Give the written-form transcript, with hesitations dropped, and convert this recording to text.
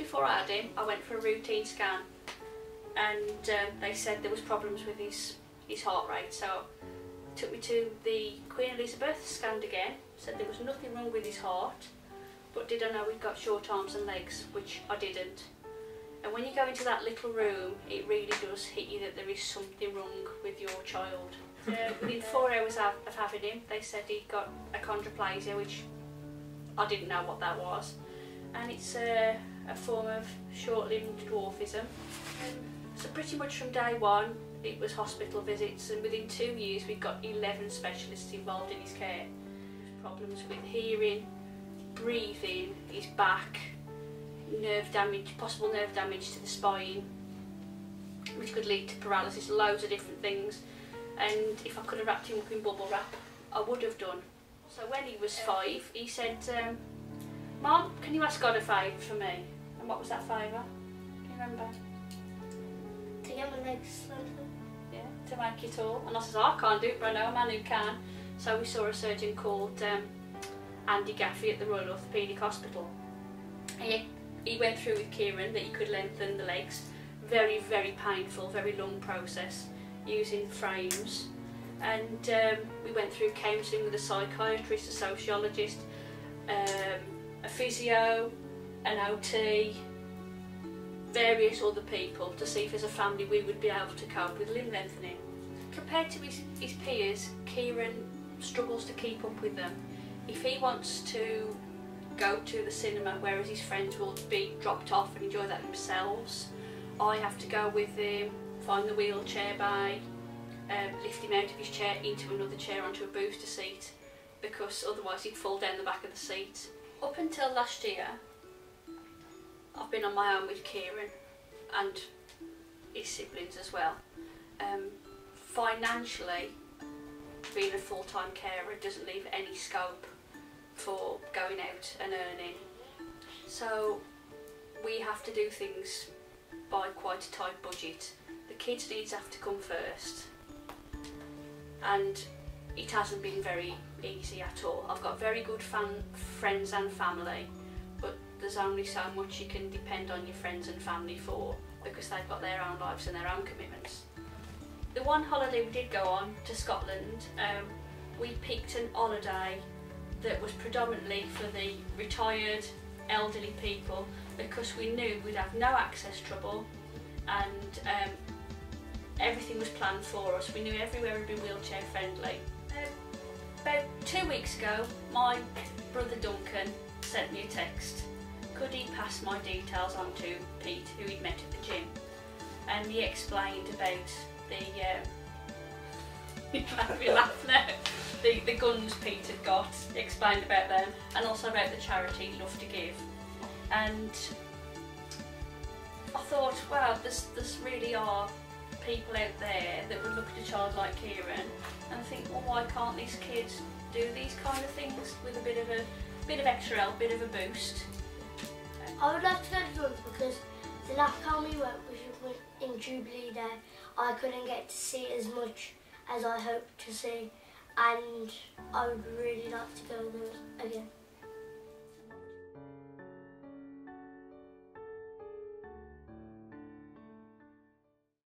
before I had him, I went for a routine scan, and they said there was problems with his heart rate, so took me to the Queen Elizabeth, scanned again, said there was nothing wrong with his heart, but did I know he'd got short arms and legs, which I didn't. And when you go into that little room, it really does hit you that there is something wrong with your child. Within 4 hours of having him, they said he got achondroplasia, which I didn't know what that was, and it's a form of short-limbed dwarfism. So pretty much from day one, it was hospital visits, and within 2 years we've got 11 specialists involved in his care. Problems with hearing, breathing, his back, nerve damage, possible nerve damage to the spine, which could lead to paralysis, loads of different things. And if I could have wrapped him up in bubble wrap, I would have done. So when he was 5, he said, "Mom, can you ask God a favour for me?" And what was that favour? Do you remember? To get my legs strengthened. Yeah, to make it all. And I said, "I can't do it, but I know a man who can." So we saw a surgeon called Andy Gaffey at the Royal Orthopaedic Hospital. He went through with Kieran that he could lengthen the legs. Very, very painful, very long process using frames. And we went through counselling with a psychiatrist, a sociologist, a physio, an OT, various other people to see if as a family we would be able to cope with limb lengthening. Compared to his peers, Kieran struggles to keep up with them. If he wants to go to the cinema, whereas his friends will be dropped off and enjoy that themselves, I have to go with him, find the wheelchair bay, lift him out of his chair into another chair onto a booster seat, because otherwise he'd fall down the back of the seat. Up until last year, I've been on my own with Kieran and his siblings as well. Financially, being a full-time carer doesn't leave any scope for going out and earning. So we have to do things by quite a tight budget. The kids' needs have to come first, and it hasn't been very easy at all. I've got very good friends and family, but there's only so much you can depend on your friends and family for, because they've got their own lives and their own commitments. The one holiday we did go on to Scotland, we picked an holiday that was predominantly for the retired elderly people, because we knew we'd have no access trouble, and everything was planned for us. We knew everywhere would be wheelchair friendly. About 2 weeks ago, my brother Duncan sent me a text. Could he pass my details on to Pete, who he'd met at the gym? And he explained about the you make me laugh now. The guns Pete had got, explained about them, and also about the charity Love2Give. And I thought, wow, there's really are people out there that would look at a child like Kieran and think, well, why can't these kids do these kind of things with a bit of extra help, bit of a boost? I would like to go to London because the last time we went, which was in Jubilee Day, I couldn't get to see as much as I hoped to see, and I would really like to go there again.